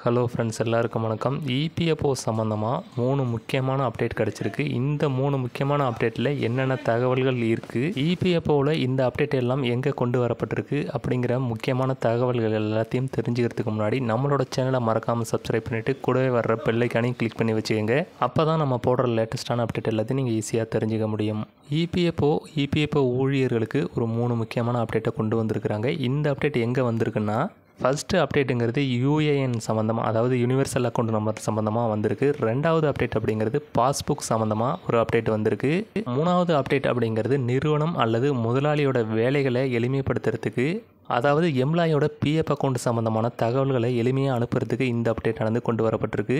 Hello friends, எல்லாருக்கும் வணக்கம். EPFO சம்மந்தமாக 3 முக்கியமான அப்டேட் கிடச்சிருக்கு. இந்த 3 முக்கியமான அப்டேட்டில் என்னென்ன தகவல்கள் இருக்குது, இபிஎஃப்ஓவில் இந்த அப்டேட் எல்லாம் எங்கே கொண்டு வரப்பட்டிருக்கு அப்படிங்கிற முக்கியமான தகவல்கள் எல்லாத்தையும் தெரிஞ்சுக்கிறதுக்கு முன்னாடி நம்மளோட சேனலை மறக்காமல் சப்ஸ்கிரைப் பண்ணிவிட்டு கூடவே வர்ற பெல்லைக்கானையும் கிளிக் பண்ணி வச்சுக்கோங்க. அப்போ தான் நம்ம போடுற லேட்டஸ்ட்டான அப்டேட் எல்லாத்தையும் நீங்கள் ஈஸியாக தெரிஞ்சுக்க முடியும். இபிஎஃப்ஓ ஊழியர்களுக்கு ஒரு 3 முக்கியமான அப்டேட்டை கொண்டு வந்திருக்கிறாங்க. இந்த அப்டேட் எங்கே வந்திருக்குன்னா, ஃபஸ்ட்டு அப்டேட்டுங்கிறது யூஏஎன் சம்மந்தமாக, அதாவது யூனிவர்சல் அக்கௌண்ட் நம்பர் சம்மந்தமாக வந்திருக்கு. ரெண்டாவது அப்டேட் அப்படிங்கிறது பாஸ்புக் சம்மந்தமாக ஒரு அப்டேட் வந்திருக்கு. மூணாவது அப்டேட் அப்படிங்கிறது நிறுவனம் அல்லது முதலாளியோட வேலைகளை எளிமைப்படுத்துறதுக்கு, அதாவது எம்ப்ளாயோட பிஎஃப் அக்கௌண்ட் சம்மந்தமான தகவல்களை எளிமையாக அனுப்புறதுக்கு இந்த அப்டேட் ஆனது கொண்டு வரப்பட்டிருக்கு.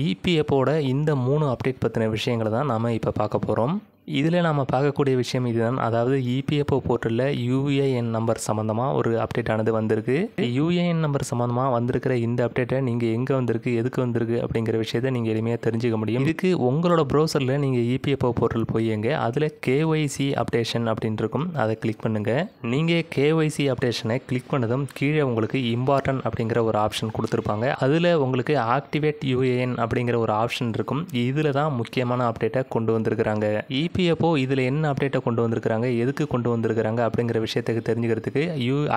இபிஎஃப்ஓட இந்த 3 அப்டேட் பற்றின விஷயங்களை தான் நாம் இப்போ பார்க்க போகிறோம். இதில் நாம் பார்க்கக்கூடிய விஷயம் இதுதான். அதாவது இபிஎஃப்ஓ போர்ட்டலில் யூஏஎன் நம்பர் சம்மந்தமாக ஒரு அப்டேட் ஆனது வந்திருக்கு. யூஏஎன் நம்பர் சம்மந்தமாக வந்திருக்கிற இந்த அப்டேட்டை நீங்கள் எங்கே வந்திருக்கு, எதுக்கு வந்திருக்கு அப்படிங்கிற விஷயத்தை நீங்கள் எளிமையாக தெரிஞ்சுக்க முடியும். இதுக்கு உங்களோட ப்ரௌசரில் நீங்கள் இபிஎஃப்ஓ போர்ட்டல் போய்ங்க, அதில் கேஒய்சி அப்டேஷன் அப்படின்னு இருக்கும், அதை கிளிக் பண்ணுங்கள். நீங்கள் கேஒய்சி அப்டேஷனை கிளிக் பண்ணதும் கீழே உங்களுக்கு இம்பார்ட்டன்ட் அப்படிங்கிற ஒரு ஆப்ஷன் கொடுத்துருப்பாங்க. அதில் உங்களுக்கு ஆக்டிவேட் யூஏஎன் அப்படிங்கிற ஒரு ஆப்ஷன் இருக்கும். இதில் தான் முக்கியமான அப்டேட்டை கொண்டு வந்திருக்கிறாங்க. இபிஎஃப்ஓ இதில் என்ன அப்டேட்டை கொண்டு வந்திருக்கிறாங்க, எதுக்கு கொண்டு வந்திருக்கிறாங்க அப்படிங்கிற விஷயத்துக்கு தெரிஞ்சுக்கிறதுக்கு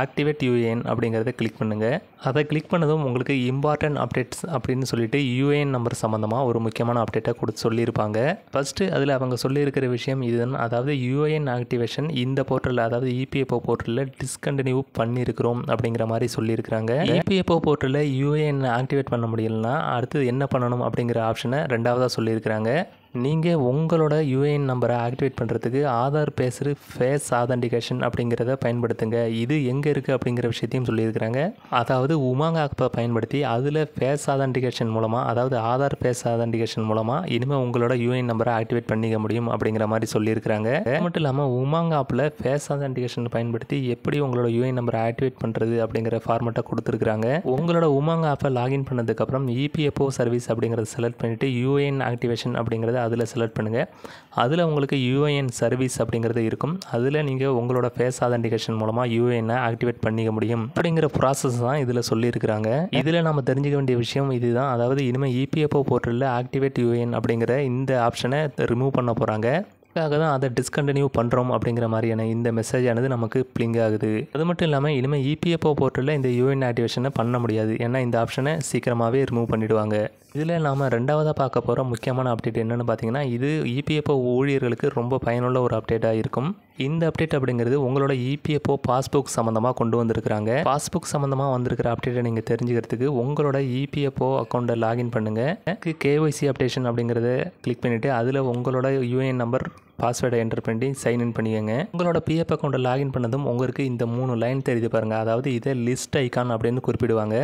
ஆக்டிவேட் யூஏஎன் அப்படிங்கிறத கிளிக் பண்ணுங்கள். அதை கிளிக் பண்ணதும் உங்களுக்கு இம்பார்ட்டன்ட் அப்டேட்ஸ் அப்படின்னு சொல்லிட்டு யூஏஎன் நம்பர் சம்மந்தமாக ஒரு முக்கியமான அப்டேட்டை கொடுத்து சொல்லியிருப்பாங்க. ஃபஸ்ட்டு அதில் அவங்க சொல்லியிருக்கிற விஷயம் இதுதான். அதாவது யூஏஎன் ஆக்டிவேஷன் இந்த போர்ட்டலில், அதாவது இபிஎஃப்ஓ போர்ட்டலில் டிஸ்கண்டினியூ பண்ணியிருக்கிறோம் அப்படிங்கிற மாதிரி சொல்லியிருக்கிறாங்க. இபிஎஃப்ஓ போர்ட்டலில் யூஏஎன் ஆக்டிவேட் பண்ண முடியலன்னா அடுத்து என்ன பண்ணணும் அப்படிங்கிற ஆப்ஷனை ரெண்டாவதாக சொல்லியிருக்கிறாங்க. நீங்கள் உங்களோட யூஏஎன் நம்பரை ஆக்டிவேட் பண்ணுறதுக்கு ஆதார் பேஸ்டு ஃபேஸ் ஆதென்டிகேஷன் அப்படிங்கிறத பயன்படுத்துங்க. இது எங்கே இருக்குது அப்படிங்கிற விஷயத்தையும் சொல்லியிருக்கிறாங்க. அதாவது உமாங் ஆப்பை பயன்படுத்தி அதில் ஃபேஸ் ஆதென்டிகேஷன் மூலமாக, அதாவது ஆதார் ஃபேஸ் ஆதென்டிகேஷன் மூலமாக இனிமேல் உங்களோட யூஏஎன் நம்பரை ஆக்டிவேட் பண்ணிக்க முடியும் அப்படிங்கிற மாதிரி சொல்லியிருக்கிறாங்க. அது மட்டும் இல்லாமல் உமாங் ஆப்பில் ஃபேஸ் ஆதென்டிகேஷன் பயன்படுத்தி எப்படி உங்களோட யூஏஎன் நம்பரை ஆக்டிவேட் பண்ணுறது அப்படிங்கிற ஃபார்மெட்டை கொடுத்துருக்குறாங்க. உங்களோட உமாங் ஆப்பை லாகின் பண்ணதுக்கப்புறம் இபிஎஃப்ஓ சர்வீஸ் அப்படிங்கிறத செலக்ட் பண்ணிவிட்டு யூஏஎன் ஆக்டிவேஷன் அப்படிங்கிறத அதில் செலக்ட் பண்ணுங்கள். அதில் உங்களுக்கு யூஏஎன் சர்வீஸ் அப்படிங்கிறது இருக்கும். அதில் நீங்கள் உங்களோட ஃபேஸ் ஆதென்டிகேஷன் மூலமாக யூஏஎனை ஆக்டிவேட் பண்ணிக்க முடியும் அப்படிங்கிற ப்ராசஸ் தான் இதில் சொல்லியிருக்கிறாங்க. இதில் நம்ம தெரிஞ்சுக்க வேண்டிய விஷயம் இதுதான். அதாவது இனிமேல் இபிஎஃப்ஓ போர்ட்டலில் ஆக்டிவேட் யூஏஎன் அப்படிங்கிற இந்த ஆப்ஷனை ரிமூவ் பண்ண போகிறாங்க. அதுக்காக தான் அதை டிஸ்கண்டினியூ பண்ணுறோம் அப்படிங்கிற மாதிரியான இந்த மெசேஜ் ஆனது நமக்கு பிளிங் ஆகுது. அது மட்டும் இல்லாமல் இனிமேல் இபிஎஃப்ஓ போர்ட்டலில் இந்த யூஏஎன் ஆக்டிவேஷனை பண்ண முடியாது. ஏன்னா இந்த ஆப்ஷனை சீக்கிரமாகவே ரிமூவ் பண்ணிவிடுவாங்க. இதில் நாம் ரெண்டாவதாக பார்க்க போகிற முக்கியமான அப்டேட் என்னென்னு பார்த்தீங்கன்னா, இது இபிஎஃப்ஓ ஊழியர்களுக்கு ரொம்ப பயனுள்ள ஒரு அப்டேட்டாக இருக்கும். இந்த அப்டேட் அப்படிங்கிறது உங்களோட இபிஎஃப்ஓ பாஸ்புக் சம்மந்தமாக கொண்டு வந்திருக்கிறாங்க. பாஸ்புக் சம்மந்தமாக வந்திருக்கிற அப்டேட்டை நீங்கள் தெரிஞ்சுக்கிறதுக்கு உங்களோட இபிஎஃப்ஓ அக்கௌண்ட்டை லாகின் பண்ணுங்கள். கேஒய்சி அப்டேஷன் அப்படிங்கிறத கிளிக் பண்ணிவிட்டு அதில் உங்களோட யூஏஎன் நம்பர், பாஸ்வேர்டை என்டர் பண்ணி சைன்இன் பண்ணிக்கோங்க. உங்களோட பிஎஃப் அக்கௌண்ட்டை லாகின் பண்ணதும் உங்களுக்கு இந்த 3 லைன் தெரியுது பாருங்கள். அதாவது இதை லிஸ்ட் ஐக்கான் அப்படின்னு குறிப்பிடுவாங்க.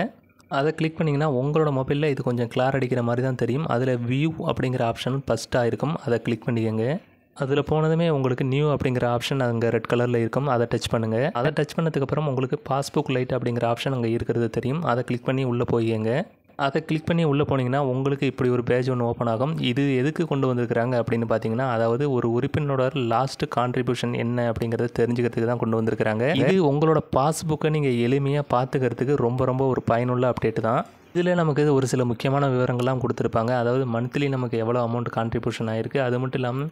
அதை கிளிக் பண்ணிங்கன்னா உங்களோட மொபைலில் இது கொஞ்சம் கிளார் அடிக்கிற மாதிரி தான் தெரியும். அதில் வியூ அப்படிங்கிற ஆப்ஷன் ஃபஸ்ட்டாக இருக்கும். அதை கிளிக் பண்ணிக்கோங்க. அதில் போனதுமே உங்களுக்கு நியூ அப்படிங்கிற ஆப்ஷன் அங்கே ரெட் கலரில் இருக்கும். அதை டச் பண்ணுங்கள். அதை டச் பண்ணதுக்கப்புறம் உங்களுக்கு பாஸ்புக் லைட் அப்படிங்கிற ஆப்ஷன் அங்கே இருக்கிறது தெரியும். அதை கிளிக் பண்ணி உள்ளே போய்ங்க. அதை கிளிக் பண்ணி உள்ளே போனீங்கன்னா உங்களுக்கு இப்படி ஒரு பேஜ் ஒன்று ஓப்பன் ஆகும். இது எதுக்கு கொண்டு வந்திருக்கிறாங்க அப்படின்னு பார்த்தீங்கன்னா, அதாவது ஒரு உறுப்பினரோட லாஸ்ட் கான்ட்ரிபியூஷன் என்ன அப்படிங்கிறத தெரிஞ்சுக்கிறதுக்கு தான் கொண்டு வந்திருக்கிறாங்க. இது உங்களோட பாஸ்புக்கை நீங்கள் எளிமையாக பார்த்துக்கிறதுக்கு ரொம்ப ஒரு பயனுள்ள அப்டேட் தான். இதில் நமக்கு ஒரு சில முக்கியமான விவரங்கள்லாம் கொடுத்துருப்பாங்க. அதாவது மந்த்லி நமக்கு எவ்வளோ அமௌண்ட் கான்ட்ரிபியூஷன் ஆகிருக்கு, அது மட்டும் இல்லாமல்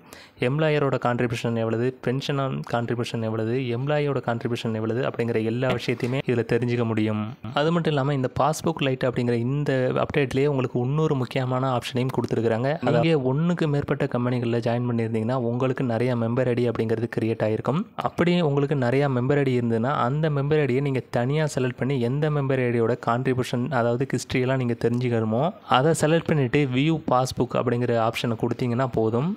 எம்ப்ளாயரோட கான்ட்ரிபியூஷன் எவ்வளவு, பென்ஷன் கான்ட்ரிபியூஷன் எவ்வளவு, எம்ப்ளாயோட கான்ட்ரிபியூஷன் எவ்வளவு அப்படிங்கிற எல்லா விஷயத்தையுமே இதில் தெரிஞ்சுக்க முடியும். அது மட்டும் இல்லாமல் இந்த பாஸ்புக் லைட் அப்படிங்கிற இந்த அப்டேட்லேயே உங்களுக்கு இன்னொரு முக்கியமான ஆப்ஷனையும் கொடுத்துருக்குறாங்க. நீங்கள் ஒன்றுக்கு மேற்பட்ட கம்பெனிகளில் ஜாயின் பண்ணியிருந்தீங்கன்னா உங்களுக்கு நிறைய மெம்பர் ஐடி அப்படிங்கிறது கிரியேட் ஆகிருக்கும். அப்படி உங்களுக்கு நிறையா மெம்பர் ஐடி இருந்ததுன்னா அந்த மெம்பர் ஐடியை நீங்கள் தனியாக செலக்ட் பண்ணி எந்த மெம்பர் ஐடியோட கான்ட்ரிபியூஷன், அதாவது ஹிஸ்ட்ரியெல்லாம் நீங்கள் தெரிஞ்சுக்கணுமோ அதை செலக்ட் பண்ணிவிட்டு வியூ பாஸ்புக் அப்படிங்கிற ஆப்ஷனை கொடுத்தீங்கன்னா போதும்.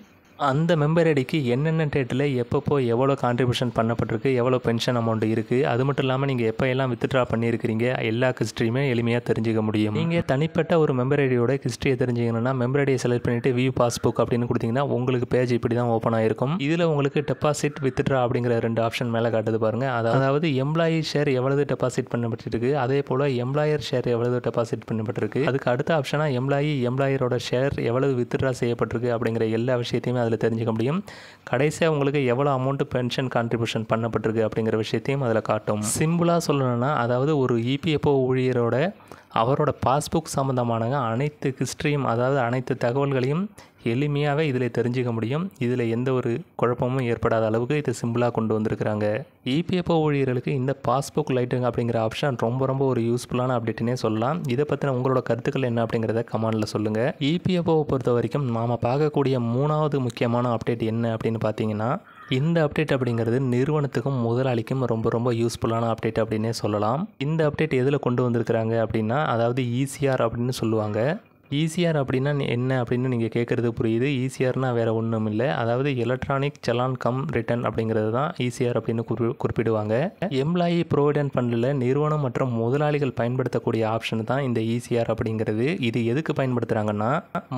அந்த மெம்பர் ஐடிக்கு என்னென்ன டேட்டில் எப்பப்போ எவ்வளோ கான்ட்ரிபியூஷன் பண்ணப்பட்டிருக்கு, எவ்வளோ பென்ஷன் அமௌண்ட் இருக்குது, அது மட்டும் இல்லாமல் நீங்கள் எப்போ எல்லாம் வித்ட்ரா பண்ணியிருக்கிறீங்க எல்லா ஹிஸ்ட்ரியுமே எளிமையாக தெரிஞ்சுக்க முடியும். நீங்கள் தனிப்பட்ட ஒரு மெம்பர் ஐடியோட ஹிஸ்ட்ரியை தெரிஞ்சுக்கணும்னா மெம்பர் ஐடியை செலக்ட் பண்ணிவிட்டு வியூ பாஸ்புக் அப்படின்னு கொடுத்தீங்கன்னா உங்களுக்கு பேஜ் இப்படி தான் ஓப்பன் ஆகிருக்கும். இதில் உங்களுக்கு டெபாசிட் வித்ட்ரா அப்படிங்கிற 2 ஆப்ஷன் மேலே காட்டுது பாருங்கள். அதாவது எம்ப்ளாயி ஷேர் எவ்வளவு டெபாசிட் பண்ணப்பட்டிருக்கு, அதே போல் எம்ப்ளாயர் ஷேர் எவ்வளவு டெபாசிட் பண்ணப்பட்டிருக்கு, அதுக்கு அடுத்த ஆப்ஷனாக எம்ப்ளாயரோட ஷேர் எவ்வளவு வித்ட்ரா செய்யப்பட்டிருக்கு அப்படிங்கிற எல்லா விஷயத்தையுமே அதில் தெரிஞ்சுக்க முடியும். கடைசியாக உங்களுக்கு எவ்வளோ அமௌண்ட் பென்ஷன் கான்ட்ரிபியூஷன் பண்ணப்பட்டிருக்கு அப்படிங்கிற விஷயத்தையும் அதில் காட்டும். சிம்பிளாக சொல்லணும்னா, அதாவது ஒரு இபிஎஃப்ஓ ஊழியரோட அவரோட பாஸ்புக் சம்மந்தமான அனைத்து ஹிஸ்ட்ரியும், அதாவது அனைத்து தகவல்களையும் எளிமையாகவே இதில் தெரிஞ்சுக்க முடியும். இதில் எந்த ஒரு குழப்பமும் ஏற்படாத அளவுக்கு இது சிம்பிளாக கொண்டு வந்திருக்கிறாங்க. இபிஎஃப்ஓ ஊழியர்களுக்கு இந்த பாஸ்புக் லைட்டிங் அப்படிங்கிற ஆப்ஷன் ரொம்ப ஒரு யூஸ்ஃபுல்லான அப்டேட்டுனே சொல்லலாம். இதை பற்றின உங்களோட கருத்துக்கள் என்ன அப்படிங்கிறத கமெண்டில் சொல்லுங்கள். இபிஎஃப்ஓவை பொறுத்த வரைக்கும் நாம் பார்க்கக்கூடிய 3வது முக்கியமான அப்டேட் என்ன அப்படின்னு பார்த்தீங்கன்னா, இந்த அப்டேட் அப்படிங்கிறது நிறுவனத்துக்கும் முதலாளிக்கும் ரொம்ப யூஸ்ஃபுல்லான அப்டேட் அப்படின்னே சொல்லலாம். இந்த அப்டேட் எதில் கொண்டு வந்திருக்கிறாங்க அப்படின்னா, அதாவது ஈசிஆர் அப்படின்னு சொல்லுவாங்க. ஈசிஆர் அப்படின்னா என்ன அப்படின்னு நீங்கள் கேட்குறது புரியுது. ஈசிஆர்னால் வேறு ஒன்றும் இல்லை, அதாவது எலக்ட்ரானிக் செலான் கம் ரிட்டர்ன் அப்படிங்கிறது தான் ஈசிஆர் அப்படின்னு குறிப்பிடுவாங்க. எம்ப்ளாயி ப்ரொவிடென்ட் ஃபண்டில் நிறுவனம் மற்றும் முதலாளிகள் பயன்படுத்தக்கூடிய ஆப்ஷன் தான் இந்த ஈசிஆர் அப்படிங்கிறது. இது எதுக்கு பயன்படுத்துகிறாங்கன்னா,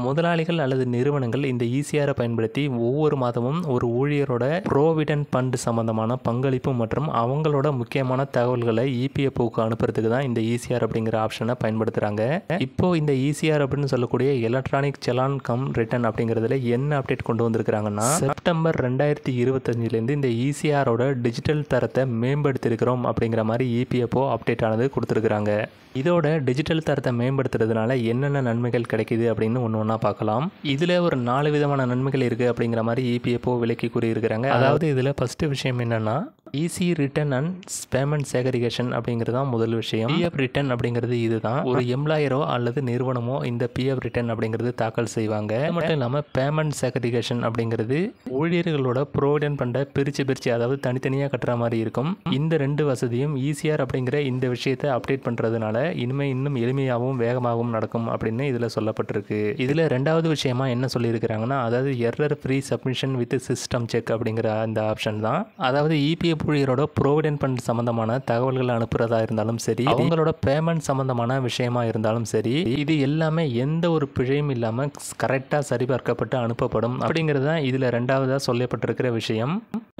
முதலாளிகள் அல்லது நிறுவனங்கள் இந்த ஈசிஆரை பயன்படுத்தி ஒவ்வொரு மாதமும் ஒரு ஊழியரோட ப்ரோவிடென்ட் ஃபண்ட் சம்பந்தமான பங்களிப்பு மற்றும் அவங்களோட முக்கியமான தகவல்களை இபிஎஃப்ஓக்கு அனுப்புறதுக்கு தான் இந்த ஈசிஆர் அப்படிங்கிற ஆப்ஷனை பயன்படுத்துகிறாங்க. இப்போது இந்த ஈசிஆர் அப்படின்னு சொல்லக்கூடிய எலக்ட்ரானிக் செலான் கம் ரிட்டர்ன் அப்படிங்கிறதுல என்ன அப்டேட் கொண்டு வந்திருக்கிறாங்கன்னா, செப்டம்பர் 2025 இந்த ஈசிஆரோட டிஜிட்டல் தரத்தை மேம்படுத்தியிருக்கிறோம் அப்படிங்கிற மாதிரி இபிஎஃப்ஓ அப்டேட் ஆனது கொடுத்துருக்குறாங்க. இதோட டிஜிட்டல் தரத்தை மேம்படுத்துறதுனால என்னென்ன நன்மைகள் கிடைக்குது அப்படின்னு ஒன்று பார்க்கலாம். இதில் ஒரு 4 விதமான நன்மைகள் இருக்குது அப்படிங்கிற மாதிரி இபிஎஃப்ஓ விளக்கி கூறியிருக்கிறாங்க. அதாவது இதில் ஃபஸ்ட்டு விஷயம் என்னென்னா, ஈஸி ரிட்டர்ன் அண்ட் பேமெண்ட் சேகரிகேஷன் அப்படிங்கிறது தான் முதல் விஷயம். பிஎஃப் ரிட்டர்ன் அப்படிங்கிறது இதுதான். ஒரு எம்ப்ளாயரோ அல்லது நிறுவனமோ இந்த பிஎஃப் ரிட்டர்ன் அப்படிங்கிறது தாக்கல் செய்வாங்க. அது மட்டும் இல்லாமல் பேமெண்ட் சேகரிகேஷன் அப்படிங்கிறது ஊழியர்களோட ப்ரோவிடென்ட் ஃபண்டை பிரித்து அதாவது தனித்தனியாக கட்டுற மாதிரி இருக்கும். இந்த 2 வசதியும் ஈசிஆர் அப்படிங்கிற இந்த விஷயத்தை அப்டேட் பண்ணுறதுனால இனிமேல் இன்னும் எளிமையாகவும் வேகமாகவும் நடக்கும் அப்படின்னு இதில் சொல்லப்பட்டிருக்கு. இதில் 2வது விஷயமா என்ன சொல்லியிருக்கிறாங்கன்னா, அதாவது error free submission with system check அப்படிங்கிற இந்த ஆப்ஷன் தான். அதாவது இபிஎஃப் ஊழியரோட ப்ரோவிடென்ட் ஃபண்ட் சம்பந்தமான தகவல்களை அனுப்புறதா இருந்தாலும் சரி, அவங்களோட பேமெண்ட் சம்பந்தமான விஷயமா இருந்தாலும் சரி, இது எல்லாமே எந்த ஒரு பிழையும் இல்லாமல் கரெக்டாக சரிபார்க்கப்பட்டு அனுப்பப்படும் அப்படிங்கிறது தான் இதில் 2வதாக சொல்லப்பட்டிருக்கிற விஷயம்.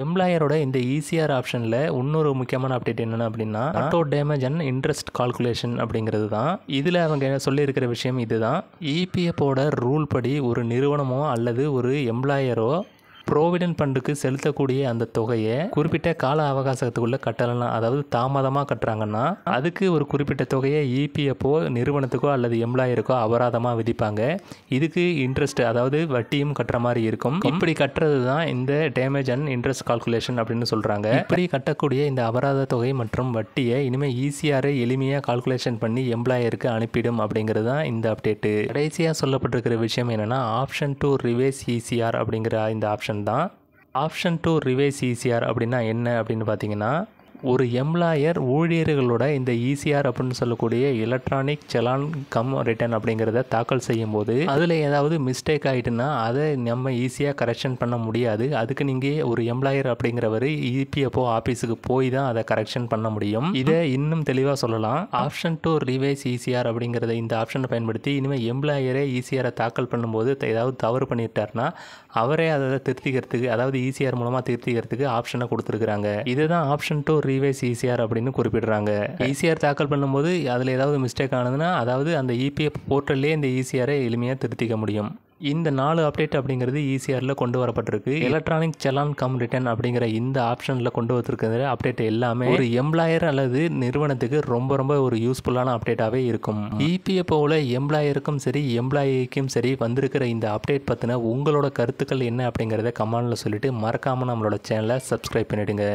எம்ப்ளாயரோட இந்த ஈசிஆர் ஆப்ஷனில் இன்னொரு முக்கியமான அப்டேட் என்னென்ன அப்படின்னா, auto damage and interest calculation அப்படிங்கிறது தான். இதில் அவங்க சொல்லியிருக்கிற விஷயம் இதுதான். இபிஎஃப்ஓட ரூல் படி ஒரு நிறுவனமோ அல்லது ஒரு எம்ப்ளாயரோ ப்ரோவிடென்ட் ஃபண்டுக்கு செலுத்தக்கூடிய அந்த தொகையை குறிப்பிட்ட கால அவகாசத்துக்குள்ளே கட்டலாம். அதாவது தாமதமாக கட்டுறாங்கன்னா அதுக்கு ஒரு குறிப்பிட்ட தொகையை இபிஎஃப்ஓ நிறுவனத்துக்கோ அல்லது எம்ப்ளாயருக்கோ அபராதமாக விதிப்பாங்க. இதுக்கு இன்ட்ரெஸ்ட், அதாவது வட்டியும் கட்டுற மாதிரி இருக்கும். இப்படி கட்டுறது தான் இந்த டேமேஜ் அண்ட் இன்ட்ரெஸ்ட் கால்குலேஷன் அப்படின்னு சொல்கிறாங்க. இப்படி கட்டக்கூடிய இந்த அபராத தொகை மற்றும் வட்டியை இனிமேல் ஈஸியாரை எளிமையாக கால்குலேஷன் பண்ணி எம்ப்ளாயருக்கு அனுப்பிடும் அப்படிங்கிறது தான் இந்த அப்டேட்டு. கடைசியாக சொல்லப்பட்டிருக்கிற விஷயம் என்னென்னா, ஆப்ஷன் டு ரிவைஸ் ஈசிஆர் அப்படிங்கிற இந்த ஆப்ஷன் தான். ஆப்ஷன் டு ரிவைஸ் ஈசிஆர் அப்படின்னா என்ன அப்படின்னு பார்த்தீங்கன்னா, ஒரு எம்ப்ளாயர் ஊழியர்களோட இந்த ஈசிஆர் அப்படின்னு சொல்லக்கூடிய எலக்ட்ரானிக் செலான் கம் ரிட்டர்ன் அப்படிங்கிறத தாக்கல் செய்யும் போது அதில் ஏதாவது மிஸ்டேக் ஆகிட்டுன்னா அதை நம்ம ஈஸியாக கரெக்ஷன் பண்ண முடியாது. அதுக்கு நீங்கள் ஒரு எம்ப்ளாயர் அப்படிங்கிறவர் இபிஎஃப்ஓ ஆஃபீஸுக்கு போய் தான் அதை கரெக்ஷன் பண்ண முடியும். இதை இன்னும் தெளிவாக சொல்லலாம். ஆப்ஷன் டு ரிவைஸ் ஈசிஆர் அப்படிங்கிறத இந்த ஆப்ஷனை பயன்படுத்தி இனிமேல் எம்ப்ளாயரே ஈசிஆரை தாக்கல் பண்ணும்போது ஏதாவது தவறு பண்ணிட்டாருன்னா அவரே அதை திருத்திக்கிறதுக்கு, அதாவது ஈசிஆர் மூலமாக திருத்திக்கிறதுக்கு ஆப்ஷனை கொடுத்துருக்குறாங்க. இதுதான் ஆப்ஷன் டு ரிவைஸ் ஈசிஆர் அப்படின்னு குறிப்பிடுறாங்க. ஈசிஆர் தாக்கல் பண்ணும்போது அதில் ஏதாவது மிஸ்டேக் ஆனதுன்னா, அதாவது அந்த இபிஎஃப் போர்ட்டல்லே இந்த ஈசிஆரை எளிமையாக திருத்திக்க முடியும். இந்த 4 அப்டேட் அப்படிங்கிறது ஈசிஆரில் கொண்டு வரப்பட்டிருக்கு. எலக்ட்ரானிக் செலான் கம் ரிட்டர்ன் அப்படிங்கிற இந்த ஆப்ஷனில் கொண்டு வந்திருக்கிற அப்டேட் எல்லாமே ஒரு எம்ப்ளாயர் அல்லது நிறுவனத்துக்கு ரொம்ப ஒரு யூஸ்ஃபுல்லான அப்டேட்டாகவே இருக்கும். இபிஎஃப்ஓவில் எம்ப்ளாயருக்கும் சரி எம்ப்ளாயிக்கும் சரி வந்திருக்கிற இந்த அப்டேட் பற்றின உங்களோட கருத்துக்கள் என்ன அப்படிங்கிறத கமெண்டில் சொல்லிட்டு மறக்காமல் நம்மளோட சேனலை சப்ஸ்கிரைப் பண்ணிவிடுங்க.